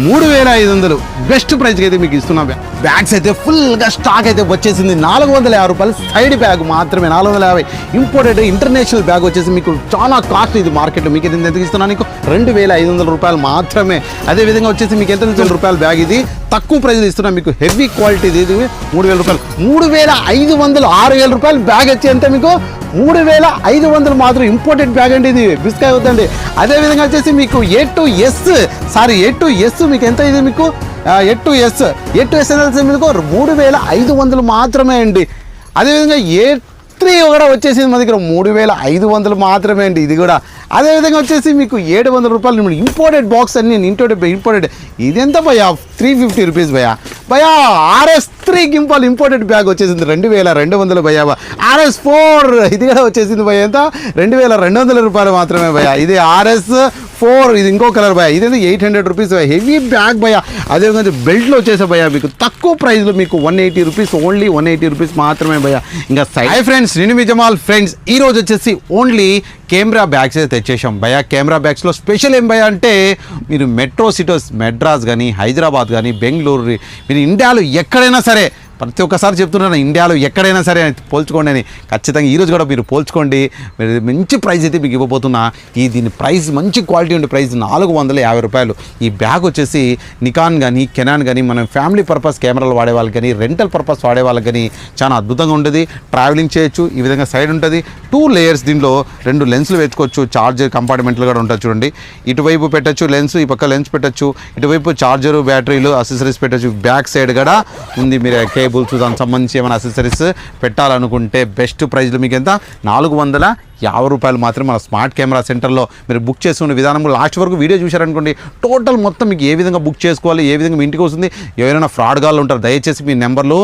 3500 best ప్రైస్కి అయితే మీకు ఇస్తున్నాం. బ్యాగ్స్ అయితే ఫుల్గా స్టాక్ అయితే వచ్చేసింది. 450 రూపాయలు సైడ్ బ్యాగ్ మాత్రమే, 450. ఇంపోర్టెడ్ ఇంటర్నేషనల్ బ్యాగ్ వచ్చేసి మీకు చాలా కాస్ట్ ఇది మార్కెట్లో. మీకు ఇది ఎంత ఇస్తున్నాను? నీకు 2500 రూపాయలు మాత్రమే. అదేవిధంగా వచ్చేసి మీకు ఎంత రూపాయల బ్యాగ్ ఇది తక్కువ ప్రైజ్లో ఇస్తున్నాం మీకు. హెవీ క్వాలిటీ ఇది 3000 రూపాయలు. 3500 6000 రూపాయలు బ్యాగ్ వచ్చి ఎంత మీకు 3500 మాత్రం. ఇంపోర్టెడ్ బ్యాగ్ అండి ఇది, బిస్కాయ్ అవుతుంది. అదేవిధంగా వచ్చేసి మీకు A2S మీకు ఎంత ఇది మీకు A2S అనేది మీకు 3500 మాత్రమే అండి. అదేవిధంగా A3 కూడా వచ్చేసింది మన దగ్గర 3500 మాత్రమే అండి ఇది కూడా. అదేవిధంగా వచ్చేసి మీకు 700 రూపాయలు ఇంపోర్టెడ్ బాక్స్ అన్ని ఇంపోర్టెడ్. ఇది ఎంత భయ్యా? 350 రూపీస్ భయ్యా. RS3 గింపాల్ ఇంపోర్టెడ్ బ్యాగ్ వచ్చేసింది 2200 భయ్యా. RS4 ఇది కూడా వచ్చేసింది భయ్యా. ఎంత? 2200 రూపాయలు మాత్రమే భయ్యా. ఇది RS4 ఇది ఇంకో కలర్ భయ్యా. ఇది 800 రూపీస్ భయ్యా. హెవీ బ్యాగ్ భయ్యా. అదేవిధంగా బెల్ట్లో వచ్చేసా భయ్యా మీకు తక్కువ ప్రైస్లో మీకు 180 రూపీస్, ఓన్లీ 180 రూపీస్ మాత్రమే భయ్యా. ఇంకా హై ఫ్రెండ్స్, నేను మీ జమాల్ ఫ్రెండ్స్. ఈరోజు వచ్చేసి ఓన్లీ కెమెరా బ్యాగ్స్ అయితే తెచ్చేసాం భయ్యా. కెమెరా బ్యాగ్స్లో స్పెషల్ ఏం భయ్యా అంటే మీరు మెట్రో సిటీస్ మెడ్రాస్ కానీ హైదరాబాద్ కానీ బెంగళూరు, మీరు ఇండియాలో ఎక్కడైనా సరే, ప్రతి ఒక్కసారి చెప్తున్నాను, ఇండియాలో ఎక్కడైనా సరే పోల్చుకోండి అని. ఖచ్చితంగా ఈరోజు కూడా మీరు పోల్చుకోండి. మీరు మంచి ప్రైస్ అయితే మీకు ఇవ్వబోతున్నా. దీని ప్రైస్ మంచి క్వాలిటీ ఉండే ప్రైస్ 450 రూపాయలు. ఈ బ్యాగ్ వచ్చేసి నికాన్ కానీ కెనాన్ కానీ మనం ఫ్యామిలీ పర్పస్ కెమెరాలు వాడే వాళ్ళకి కానీ రెంటల్ పర్పస్ వాడే వాళ్ళకి కానీ చాలా అద్భుతంగా ఉంటుంది. ట్రావెలింగ్ చేయొచ్చు. ఈ విధంగా సైడ్ ఉంటుంది, 2 లేయర్స్. దీనిలో 2 లెన్స్లు పెట్టుకోవచ్చు. చార్జర్ కంపార్ట్మెంట్లు కూడా ఉంటుంది చూడండి. ఇటువైపు పెట్టచ్చు లెన్స్, ఈ పక్క లెన్స్ పెట్టచ్చు. ఇటువైపు చార్జరు, బ్యాటరీలు, అసెసరీస్ పెట్టచ్చు. బ్యాక్ సైడ్ కూడా ఉంది. మీరు కేబుల్స్ దానికి సంబంధించి ఏమైనా అసెసరీస్ పెట్టాలనుకుంటే బెస్ట్ ప్రైస్లో మీకు ఎంత? 450 రూపాయలు మాత్రమే. మన స్మార్ట్ కెమెరా సెంటర్లో మీరు బుక్ చేసుకునే విధానం లాస్ట్ వరకు వీడియో చూశారనుకోండి, టోటల్ మొత్తం మీకు ఏ విధంగా బుక్ చేసుకోవాలి, ఏ విధంగా మీ ఇంటికి వస్తుంది. ఎవరైనా ఫ్రాడ్ కాల్ ఉంటారు, దయచేసి మీ నెంబర్లు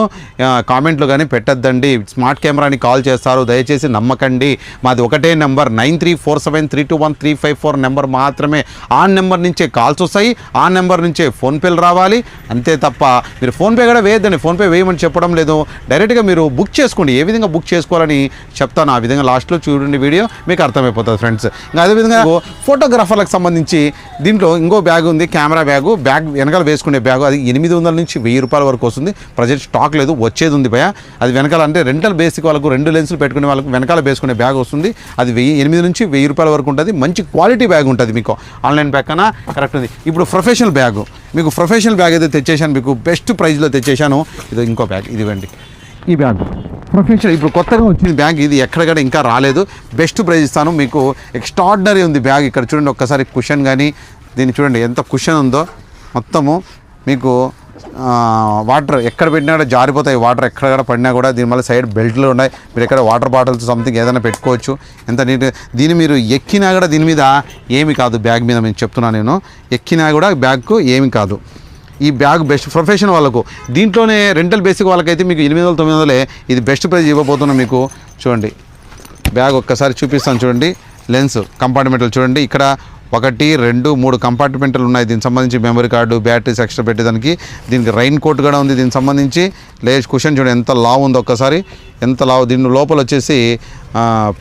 కామెంట్లో కానీ పెట్టద్దండి. స్మార్ట్ కెమెరాని కాల్ చేస్తారు, దయచేసి నమ్మకండి. మాది ఒకటే నెంబర్ 9347321354 నెంబర్ మాత్రమే. ఆ నెంబర్ నుంచే కాల్స్ వస్తాయి, ఆ నెంబర్ నుంచే ఫోన్పేలు రావాలి. అంతే తప్ప మీరు ఫోన్పే కూడా వేయద్దండి. ఫోన్పే వేయమని చెప్పడం లేదు, డైరెక్ట్గా మీరు బుక్ చేసుకోండి. ఏ విధంగా బుక్ చేసుకోవాలని చెప్తాను, ఆ విధంగా లాస్ట్లో చూడండి వీడియో, మీకు అర్థమైపోతుంది ఫ్రెండ్స్. ఇంకా అదేవిధంగా ఫోటోగ్రాఫర్లకు సంబంధించి దీంట్లో ఇంకో బ్యాగ్ ఉంది, కెమెరా బ్యాగ్ వెనకాల వేసుకునే బ్యాగ్. అది 800 నుంచి 1000 రూపాయల వరకు వస్తుంది. ప్రజెంట్ స్టాక్ లేదు, వచ్చేది ఉంది భయ. అది వెనకాల అంటే రెంటల్ బేసిక్ వాళ్ళకు 2 లెన్సులు పెట్టుకునే వాళ్ళకు వెనకాల వేసుకునే బ్యాగ్ వస్తుంది. అది 800 నుంచి 1000 రూపాయల వరకు ఉంటుంది. మంచి క్వాలిటీ బ్యాగ్ ఉంటుంది మీకు. ఆన్లైన్ బ్యాగ్ కన్నా కరెక్ట్ ఉంది. ఇప్పుడు ప్రొఫెషనల్ బ్యాగ్, మీకు ప్రొఫెషనల్ బ్యాగ్ అయితే తెచ్చేసాను, మీకు బెస్ట్ ప్రైస్లో తెచ్చేసాను. ఇది ఇంకో బ్యాగ్, ఇదివ్వండి. ఈ బ్యాగ్ ప్రొఫెషనల్ ఇప్పుడు కొత్తగా వచ్చింది బ్యాగ్. ఇది ఎక్కడ ఇంకా రాలేదు. బెస్ట్ ప్రైస్ ఇస్తాను మీకు. ఎక్స్ట్రాడినరీ ఉంది బ్యాగ్. ఇక్కడ చూడండి ఒక్కసారి కుషన్ కానీ, దీన్ని చూడండి ఎంత కుషన్ ఉందో. మొత్తము మీకు వాటర్ ఎక్కడ పెట్టినా కూడా జారిపోతాయి. వాటర్ ఎక్కడ పడినా కూడా దీనివల్ల సైడ్ బెల్ట్లు ఉన్నాయి. మీరు ఎక్కడ వాటర్ బాటిల్స్ సంథింగ్ ఏదైనా పెట్టుకోవచ్చు. ఎంత నీట్. దీన్ని మీరు ఎక్కినా కూడా దీని మీద ఏమి కాదు. బ్యాగ్ మీద నేను చెప్తున్నాను, నేను ఎక్కినా కూడా బ్యాగ్కు ఏమి కాదు. ఈ బ్యాగ్ బెస్ట్ ప్రొఫెషన్ వాళ్ళకు. దీంట్లోనే రెంటల్ బేసిక్ వాళ్ళకైతే మీకు 800 900 ఇది బెస్ట్ ప్రైస్ ఇవ్వబోతున్నాం మీకు. చూడండి బ్యాగ్ ఒక్కసారి చూపిస్తాను చూడండి. లెన్స్ కంపార్ట్మెంట్లు చూడండి. ఇక్కడ 1 2 3 కంపార్ట్మెంట్లు ఉన్నాయి. దీనికి సంబంధించి మెమరీ కార్డు, బ్యాటరీస్ ఎక్స్ట్రా పెట్టేదానికి. దీనికి రైన్ కోట్ కూడా ఉంది దీనికి సంబంధించి. లేజ్ కుషన్ చూడండి ఎంత లావు ఉందో ఒక్కసారి, ఎంత లావు. దీని లోపల వచ్చేసి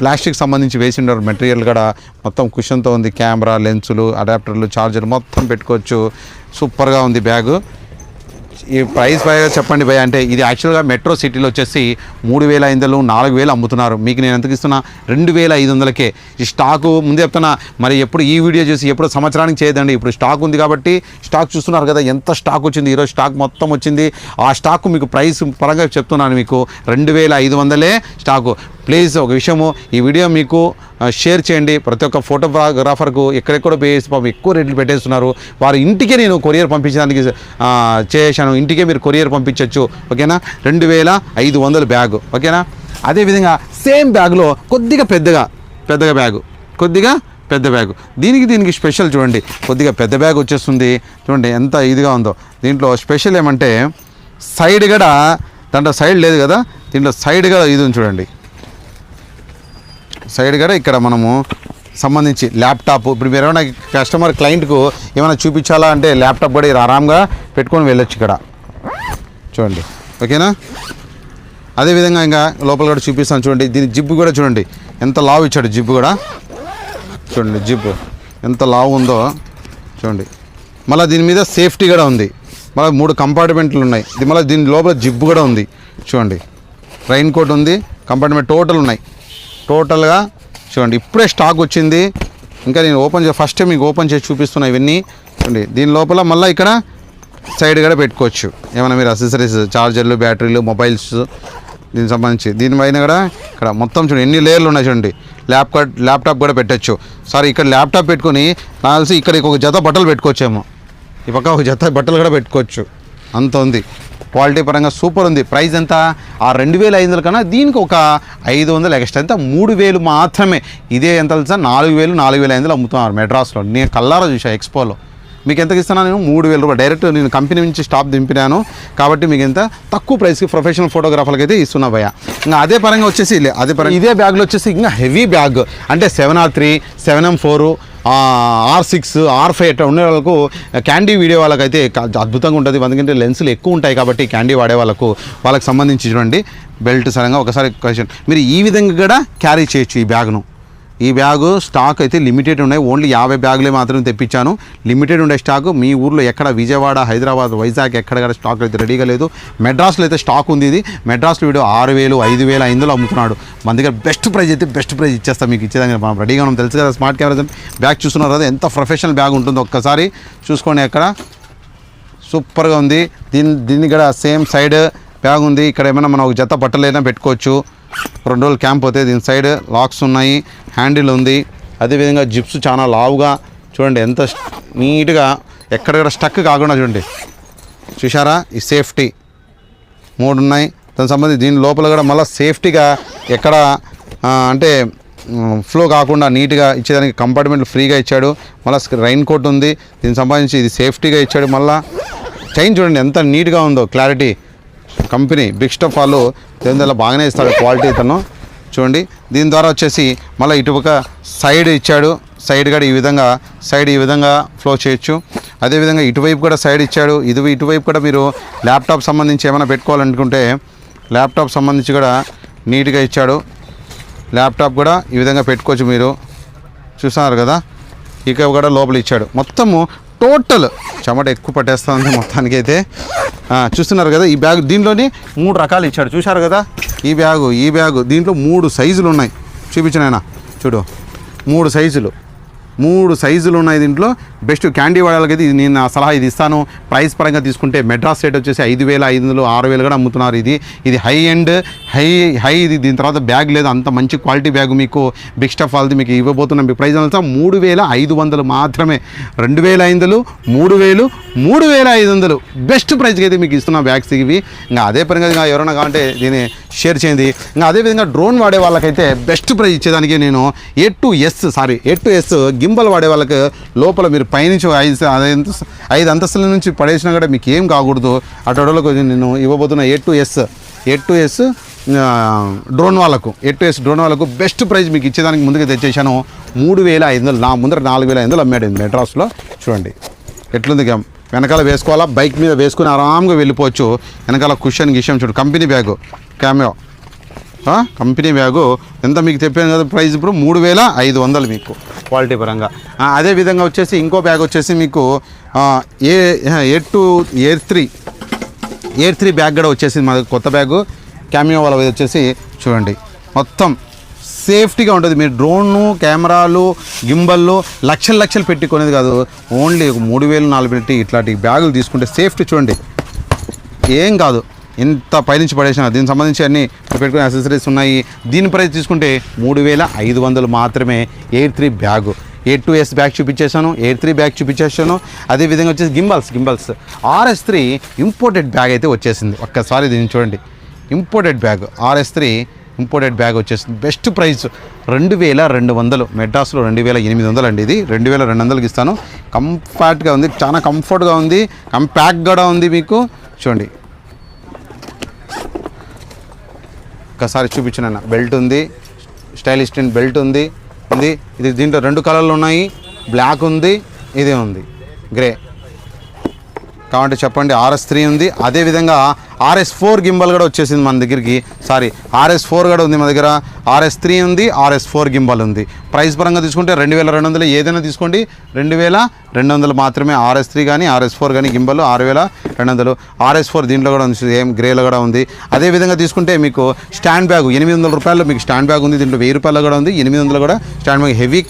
ప్లాస్టిక్ సంబంధించి వేసి ఉండరు మెటీరియల్ కూడా. మొత్తం కుషన్తో ఉంది. కెమెరా, లెన్సులు, అడాప్టర్లు, ఛార్జర్ మొత్తం పెట్టుకోవచ్చు. సూపర్గా ఉంది బ్యాగు. ఈ ప్రైస్ భయ చెప్పండి భయ అంటే ఇది యాక్చువల్గా మెట్రో సిటీలో వచ్చేసి 3500 4000 అమ్ముతున్నారు. మీకు నేను ఎంతకు ఇస్తున్నా? 2500కే. ఈ స్టాకు ముందే చెప్తున్నా. మరి ఎప్పుడు ఈ వీడియో చూసి ఎప్పుడు సంవత్సరానికి చేయదండి. ఇప్పుడు స్టాక్ ఉంది కాబట్టి స్టాక్ చూస్తున్నారు కదా ఎంత స్టాక్ వచ్చింది. ఈరోజు స్టాక్ మొత్తం వచ్చింది. ఆ స్టాక్ మీకు ప్రైస్ పరంగా చెప్తున్నాను, మీకు 2500 స్టాకు. ప్లీజ్ ఒక విషయము, ఈ వీడియో మీకు షేర్ చేయండి. ప్రతి ఒక్క ఫోటోగ్రాఫర్కు ఎక్కడెక్కడో పేసి పాపం ఎక్కువ రేట్లు పెట్టేస్తున్నారు. వారి ఇంటికే నేను కొరియర్ పంపించడానికి చేశాను. ఇంటికే మీరు కొరియర్ పంపించవచ్చు. ఓకేనా? 2500 బ్యాగు. ఓకేనా? అదేవిధంగా సేమ్ బ్యాగ్లో కొద్దిగా పెద్ద బ్యాగు. దీనికి స్పెషల్ చూడండి. కొద్దిగా పెద్ద బ్యాగ్ వచ్చేస్తుంది. చూడండి ఎంత ఇదిగా ఉందో. దీంట్లో స్పెషల్ ఏమంటే సైడ్ కూడా, దాంట్లో సైడ్ లేదు కదా, దీంట్లో సైడ్ కూడా ఇది ఉంది చూడండి. సైడ్ కూడా ఇక్కడ మనము సంబంధించి ల్యాప్టాప్, ఇప్పుడు మీరు ఏమైనా కస్టమర్ క్లయింట్కు ఏమైనా చూపించాలా అంటే ల్యాప్టాప్ కూడా ఆరాంగా పెట్టుకొని వెళ్ళొచ్చు ఇక్కడ. చూడండి ఓకేనా? అదేవిధంగా ఇంకా లోపల కూడా చూపిస్తాను చూడండి. దీని జిప్ కూడా చూడండి ఎంత లావు ఇచ్చాడు. జిప్ కూడా చూడండి, జిప్ ఎంత లావు ఉందో చూడండి. మళ్ళీ దీని మీద సేఫ్టీ కూడా ఉంది, మళ్ళీ 3 కంపార్ట్మెంట్లు ఉన్నాయి, ఇది మళ్ళీ దీని లోపల జిప్ కూడా ఉంది చూడండి, రైన్ కోట్ ఉంది, కంపార్ట్మెంట్ టోటల్ ఉన్నాయి. టోటల్గా చూడండి ఇప్పుడే స్టాక్ వచ్చింది, ఇంకా నేను ఫస్ట్ టైం మీకు ఓపెన్ చేసి చూపిస్తున్నా ఇవన్నీ చూడండి. దీని లోపల మళ్ళీ ఇక్కడ సైడ్ కూడా పెట్టుకోవచ్చు ఏమైనా మీరు అసెసరీస్, ఛార్జర్లు, బ్యాటరీలు, మొబైల్స్ దీనికి సంబంధించి. దీనిపైన కూడా ఇక్కడ మొత్తం చూడండి ఎన్ని లేయర్లు ఉన్నాయి చూడండి. ల్యాప్టాప్ కూడా పెట్టచ్చు. సారీ ఇక్కడ ల్యాప్టాప్ పెట్టుకొని నాకు తెలిసి ఇక్కడ ఒక జత బట్టలు పెట్టుకోవచ్చేమో, ఈ పక్క ఒక జత బట్టలు కూడా పెట్టుకోవచ్చు, అంత ఉంది. క్వాలిటీ పరంగా సూపర్ ఉంది. ప్రైస్ ఎంత? ఆ 2500 కన్నా దీనికి ఒక 500 ఎక్స్ట్రా, ఎంత 3000 మాత్రమే. ఇదే ఎంత తెలుసా 4000, 4500 అమ్ముతున్నారు మెడ్రాస్లో. నేను కల్లారా చూసా ఎక్స్పోలో. మీకు ఎంతకి ఇస్తున్నాను నేను? 3000 రూపాయలు. డైరెక్ట్ నేను కంపెనీ నుంచి స్టాప్ దింపినాను కాబట్టి మీకు ఎంత తక్కువ ప్రైస్కి ప్రొఫెషనల్ ఫోటోగ్రాఫర్కి అయితే ఇస్తున్నా భయ్య. ఇంకా అదే పరంగా వచ్చేసి అదే పరంగా ఇదే బ్యాగ్లో వచ్చేసి ఇంకా హెవీ బ్యాగ్ అంటే 7R3, 7M4, R6, R5 అట్లా ఉండే వాళ్ళకు క్యాండీ వీడియో వాళ్ళకైతే అద్భుతంగా ఉంటుంది. ఎందుకంటే లెన్సులు ఎక్కువ ఉంటాయి కాబట్టి క్యాండీ వాడే వాళ్ళకి సంబంధించి చూడండి బెల్ట్ సరంగా. ఒకసారి క్వశ్చన్, మీరు ఈ విధంగా కూడా క్యారీ చేయొచ్చు ఈ బ్యాగ్ను. ఈ బ్యాగు స్టాక్ అయితే లిమిటెడ్ ఉన్నాయి, ఓన్లీ 50 బ్యాగులే మాత్రమే తెప్పించాను. లిమిటెడ్ ఉండే స్టాక్ మీ ఊర్లో ఎక్కడ విజయవాడ, హైదరాబాద్, వైజాగ్ ఎక్కడ స్టాక్ అయితే రెడీగా లేదు. మెడ్రాస్లో అయితే స్టాక్ ఉంది. ఇది మెడ్రాస్లో వీడియో 6000, 5500 అమ్ముతున్నాడు. మన దగ్గర బెస్ట్ ప్రైజ్ అయితే బెస్ట్ ప్రైజ్ ఇచ్చేస్తాం మీకు. ఇచ్చేదానికి మనం రెడీగా ఉన్నాం, తెలుసు కదా. స్మార్ట్ కెమెరా బ్యాగ్ చూస్తున్నారు కదా, ఎంత ప్రొఫెషనల్ బ్యాగ్ ఉంటుందో ఒక్కసారి చూసుకోండి. ఎక్కడ సూపర్గా ఉంది. దీన్ని కూడా సేమ్ సైడ్ బ్యాగ్ ఉంది. ఇక్కడ ఏమైనా మనం ఒక జత బట్టలైనా పెట్టుకోవచ్చు. 2 రోజులు క్యాంప్ పోతే దీని సైడ్ లాక్స్ ఉన్నాయి, హ్యాండిల్ ఉంది. అదేవిధంగా జిప్స్ చాలా లావుగా చూడండి, ఎంత నీట్గా ఎక్కడెక్కడ స్టక్ కాకుండా చూడండి. చూసారా ఈ సేఫ్టీ 3 ఉన్నాయి. దానికి సంబంధించి దీని లోపల కూడా మళ్ళీ సేఫ్టీగా ఎక్కడ అంటే ఫ్లో కాకుండా నీట్గా ఇచ్చేదానికి కంపార్ట్మెంట్ ఫ్రీగా ఇచ్చాడు. మళ్ళీ రైన్ కోట్ ఉంది, దీనికి సంబంధించి ఇది సేఫ్టీగా ఇచ్చాడు. మళ్ళీ చైన్ చూడండి ఎంత నీట్గా ఉందో, క్లారిటీ. కంపెనీ బిగ్ స్టఫ్ వాళ్ళు దేనిలో బాగానే ఇస్తాడు క్వాలిటీ ఇతను చూడండి. దీని ద్వారా వచ్చేసి మళ్ళీ ఇటుపక్క సైడ్ ఇచ్చాడు. సైడ్ కూడా ఈ విధంగా ఫ్లో చేయొచ్చు. అదేవిధంగా ఇటువైపు కూడా సైడ్ ఇచ్చాడు. ఇటువైపు కూడా మీరు ల్యాప్టాప్ సంబంధించి ఏమైనా పెట్టుకోవాలనుకుంటే ల్యాప్టాప్ సంబంధించి కూడా నీట్గా ఇచ్చాడు. ల్యాప్టాప్ కూడా ఈ విధంగా పెట్టుకోవచ్చు మీరు, చూస్తున్నారు కదా. ఇక కూడా లోపల ఇచ్చాడు. మొత్తము టోటల్ చెమట ఎక్కువ పట్టేస్తుంది మొత్తానికి అయితే. చూస్తున్నారు కదా ఈ బ్యాగ్. దీంట్లోని 3 రకాలు ఇచ్చాడు, చూశారు కదా. ఈ బ్యాగు దీంట్లో 3 సైజులు ఉన్నాయి. చూపించిన చూడు 3 సైజులు ఉన్నాయి దీంట్లో. బెస్ట్ క్యాండీ వాడాలకైతే ఇది నేను సలహా ఇది ఇస్తాను. ప్రైస్ పరంగా తీసుకుంటే మెడ్రాస్ రేట్ వచ్చేసి 5500, 6000 కూడా అమ్ముతున్నారు. ఇది హై ఎండ్ హై ఇది. దీని తర్వాత బ్యాగ్ లేదు, అంత మంచి క్వాలిటీ బ్యాగ్ మీకు బిగ్ స్టఫ్ వాళ్ళది మీకు ఇవ్వబోతున్నాం. మీ ప్రైస్ అంతా 3500 మాత్రమే. 2500, 3000, 3500 బెస్ట్ ప్రైస్కి అయితే మీకు ఇస్తున్న బ్యాగ్స్ ఇవి. ఇంకా అదే పరంగా ఇంకా ఎవరైనా కావాలంటే దీన్ని షేర్ చేయండి. ఇంకా అదేవిధంగా డ్రోన్ వాడే వాళ్ళకైతే బెస్ట్ ప్రైస్ ఇచ్చేదానికి నేను A2S గింబల్ వాడే వాళ్ళకి లోపల మీరు పైనుంచి 5 అంతస్తుల నుంచి పడేసినా కూడా మీకు ఏం కాకూడదు. అటోడలకు నేను ఇవ్వబోతున్న A2S డ్రోన్ వాళ్ళకు బెస్ట్ ప్రైజ్ మీకు ఇచ్చేదానికి ముందుగా తెచ్చేసాను. 3500. నా ముందర 4500 అమ్మాడు మెడ్రాస్లో. చూడండి ఎట్లుంది. వెనకాల వేసుకోవాలా, బైక్ మీద వేసుకుని ఆరాంగా వెళ్ళిపోవచ్చు. వెనకాల కుషన్ చూడు. Company bag cameo company bag ఎంత మీకు చెప్పాను కదా ప్రైస్. ఇప్పుడు 3500 మీకు క్వాలిటీ పరంగా. అదేవిధంగా వచ్చేసి ఇంకో బ్యాగ్ వచ్చేసి మీకు A3 బ్యాగ్ కూడా వచ్చేసింది మా కొత్త బ్యాగు క్యామియో వాళ్ళ వచ్చేసి. చూడండి మొత్తం సేఫ్టీగా ఉంటుంది. మీరు డ్రోను, కెమెరాలు, గింబల్లు లక్షలు పెట్టుకునేది కాదు. ఓన్లీ 3000, 4000 పెట్టి ఇట్లాంటి బ్యాగులు తీసుకుంటే సేఫ్టీ చూడండి ఏం కాదు. ఇంత పైనుంచి పడేసిన దీనికి సంబంధించి అన్నీ పెట్టుకునే అసెసరీస్ ఉన్నాయి. దీని ప్రైస్ తీసుకుంటే 3500 మాత్రమే. A3 bag. A2S bag చూపించేసాను. అదేవిధంగా వచ్చేసి గింబల్స్ RS3 ఇంపోర్టెడ్ బ్యాగ్ అయితే వచ్చేసింది. ఒక్కసారి దీన్ని చూడండి. Imported bag RS3 imported bag వచ్చేసింది. Best price 2200. మెడ్రాస్లో 2800 అండి. ఇది 2200కి ఇస్తాను. కంఫర్ట్గా ఉంది, చాలా కంఫర్ట్గా ఉంది, కంపాక్ట్ కూడా ఉంది మీకు. చూడండి ఒక్కసారి చూపించిన బెల్ట్ ఉంది, స్టైలిష్ బెల్ట్ ఉంది. ఇది దీంట్లో 2 కలర్లు ఉన్నాయి, బ్లాక్ ఉంది, ఇదే ఉంది గ్రే. కావాలంటే చెప్పండి. RS3 ఉంది, అదేవిధంగా RS4 గింబల్ కూడా వచ్చేసింది మన దగ్గరికి. సారీ, RS4 కూడా ఉంది మన దగ్గర, RS3 ఉంది, RS4 గింబల్ ఉంది. ప్రైస్ పరంగా తీసుకుంటే 2200 ఏదైనా తీసుకోండి, 2200 మాత్రమే. RS3 కానీ RS4 కానీ గింబల్ 6200. RS4 దీంట్లో కూడా ఉంది, సేమ్ గ్రేలో కూడా ఉంది. అదేవిధంగా తీసుకుంటే మీకు స్టాండ్ బ్యాగ్ 800 రూపాయలు మీకు స్టాండ్ బ్యాగ్ ఉంది. దీంట్లో 1000 రూపాయలు కూడా ఉంది, 800 కూడా స్టాండ్ బ్యాగ్. హెవీ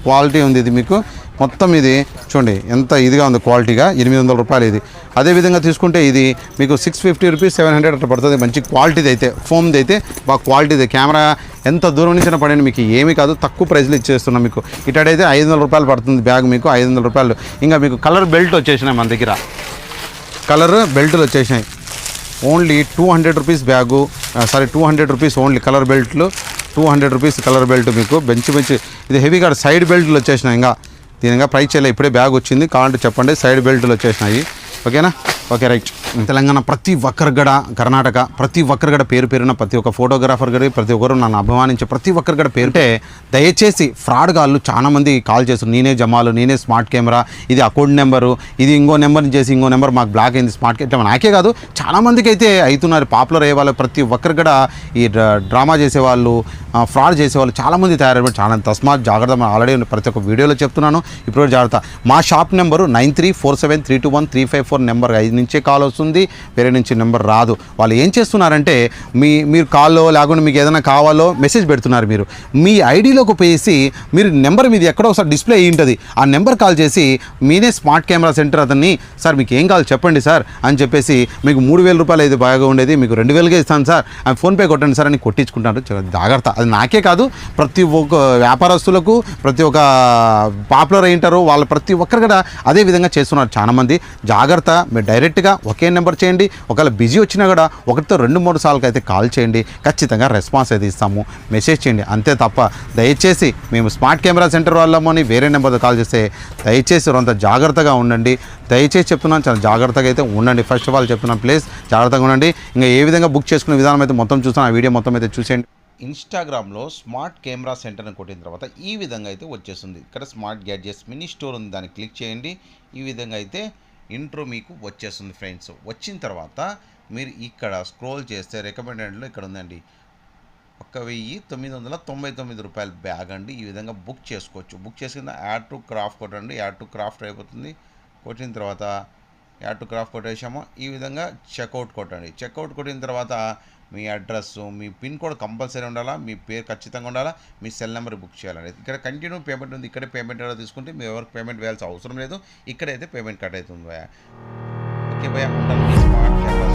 క్వాలిటీ ఉంది ఇది మీకు. మొత్తం ఇది చూడండి ఎంత ఇదిగా ఉంది క్వాలిటీగా, 800 రూపాయలు ఇది. అదేవిధంగా తీసుకుంటే ఇది మీకు 650 రూపీస్ 700 అట్లా పడుతుంది. మంచి క్వాలిటీది అయితే, ఫోమ్ది అయితే బాగా క్వాలిటీది. కెమెరా ఎంత దూరం నుంచి పడండి మీకు ఏమీ కాదు, తక్కువ ప్రైస్లో ఇచ్చేస్తున్నాం మీకు. ఇటైతే 500 రూపాయలు పడుతుంది బ్యాగ్ మీకు, 500 రూపాయలు. ఇంకా మీకు కలర్ బెల్ట్ వచ్చేసినాయి మన దగ్గర, కలర్ బెల్ట్లు వచ్చేసినాయి. Only 200 rupees bag, sorry 200 rupees only colour బెల్ట్లు. 200 రూపీస్ కలర్ బెల్ట్ మీకు. మంచి ఇది హెవీగా సైడ్ బెల్ట్లు వచ్చేసినాయి. ఇంకా దీనిగా ప్రైస్ చేయలే, ఇప్పుడే బ్యాగ్ వచ్చింది. కావాలంటే చెప్పండి, సైడ్ బెల్ట్లు వచ్చేసినాయి. ఓకేనా? Okay, right. తెలంగాణ ప్రతి ఒక్కరు కూడా, కర్ణాటక ప్రతి ఒక్కరు కూడా పేరున ప్రతి ఒక్క ఫోటోగ్రాఫర్ కూడా ప్రతి ఒక్కరు నన్ను అభిమానించే ప్రతి ఒక్కరు కూడా పేరుంటే దయచేసి ఫ్రాడ్ కాళ్ళు చాలామంది కాల్ చేస్తారు. నేనే జమాలు, నేనే స్మార్ట్ కెమెరా, ఇది అకౌంట్ నెంబరు, ఇది ఇంకో నెంబర్ని చేసి ఇంకో నెంబర్ మాకు బ్లాక్ అయింది స్మార్ట్ కెమెరా. నాకే కాదు చాలామందికి అయితే అవుతున్నారు. పాపులర్ అయ్యే వాళ్ళు ప్రతి ఒక్కరు కూడా ఈ డ్రామా చేసేవాళ్ళు, ఫ్రాడ్ చేసేవాళ్ళు చాలామంది తయారయ్యారు. చాలా తస్మాత్ జాగ్రత్త. ఆల్రెడీ ప్రతి ఒక్క వీడియోలో చెప్తున్నాను, ఇప్పుడు జాగ్రత్త. మా షాప్ నెంబరు 9347321354 నెంబర్ 5 నుంచే కాల్ వస్తుంది, వేరే నుంచి నెంబర్ రాదు. వాళ్ళు ఏం చేస్తున్నారంటే మీరు కాల్లో లేకుండా మీకు ఏదైనా కావాలో మెసేజ్ పెడుతున్నారు. మీరు మీ ఐడిలోకి పోయేసి మీరు నెంబర్ మీది ఎక్కడో ఒకసారి డిస్ప్లే అయ్యి ఉంటుంది, ఆ నెంబర్ కాల్ చేసి మీనే స్మార్ట్ కెమెరా సెంటర్ అతన్ని, సార్ మీకు ఏం కావాలి చెప్పండి సార్ అని చెప్పేసి మీకు 3000 రూపాయలు అయితే బాగా ఉండేది, మీకు 2000కే ఇస్తాను సార్, ఫోన్పే కొట్టండి సార్ అని కొట్టించుకుంటారు. జాగ్రత్త. అది నాకే కాదు, ప్రతి ఒక్క వ్యాపారస్తులకు, ప్రతి ఒక్క పాపులర్ అయింటారు వాళ్ళు ప్రతి ఒక్కరు కూడా అదే విధంగా చేస్తున్నారు చాలామంది. జాగ్రత్త. మీరు డైరెక్ట్గా ఒకే నెంబర్ చేయండి. ఒకవేళ బిజీ వచ్చినా కూడా ఒకటితో 2-3 సార్లు అయితే కాల్ చేయండి, ఖచ్చితంగా రెస్పాన్స్ అయితే ఇస్తాము. మెసేజ్ చేయండి అంతే తప్ప దయచేసి మేము స్మార్ట్ కెమెరా సెంటర్ వాళ్ళమని వేరే నెంబర్తో కాల్ చేస్తే దయచేసి అంత జాగ్రత్తగా ఉండండి. దయచేసి చెప్తున్నాను, చాలా జాగ్రత్తగా అయితే ఉండండి. ఫస్ట్ ఆఫ్ ఆల్ చెప్తున్నాను, ప్లీజ్ జాగ్రత్తగా ఉండండి. ఇంకా ఏ విధంగా బుక్ చేసుకునే విధానం అయితే మొత్తం చూస్తాను, ఆ వీడియో మొత్తం అయితే చూసేయండి. ఇన్స్టాగ్రామ్లో స్మార్ట్ కెమెరా సెంటర్ని కొట్టిన తర్వాత ఈ విధంగా అయితే వచ్చేస్తుంది. ఇక్కడ స్మార్ట్ గ్యాడ్జెట్స్ మినీ స్టోర్ ఉంది, దాన్ని క్లిక్ చేయండి. ఈ విధంగా అయితే ఇంట్రో మీకు వచ్చేస్తుంది ఫ్రెండ్స్. వచ్చిన తర్వాత మీరు ఇక్కడ స్క్రోల్ చేస్తే రికమెండెడ్లో ఇక్కడ ఉందండి 1999 రూపాయల బ్యాగ్ అండి. ఈ విధంగా బుక్ చేసుకోవచ్చు. బుక్ చేసుకున్న యాడ్ టు క్రాఫ్ట్ కొట్టండి, యాడ్ టు క్రాఫ్ట్ అయిపోతుంది. కొట్టిన తర్వాత యాడ్ టు క్రాఫ్ట్ కొట్టేసాము. ఈ విధంగా చెక్అవుట్ కొట్టండి. చెక్అవుట్ కొట్టిన తర్వాత మీ అడ్రస్, మీ పిన్ కోడ్ కంపల్సరీ ఉండాలా, మీ పేరు ఖచ్చితంగా ఉండాలా, మీ సెల్ నెంబర్ బుక్ చేయాలండి. ఇక్కడ కంటిన్యూ పేమెంట్ ఉంది, ఇక్కడే పేమెంట్ ఎలా తీసుకుంటే మీ ఎవరికి పేమెంట్ వేయాల్సిన అవసరం లేదు, ఇక్కడైతే పేమెంట్ కట్ అవుతుంది భయ. ఓకే భయ, ఉంటాను. మీ స్మార్ట్ కెమెరా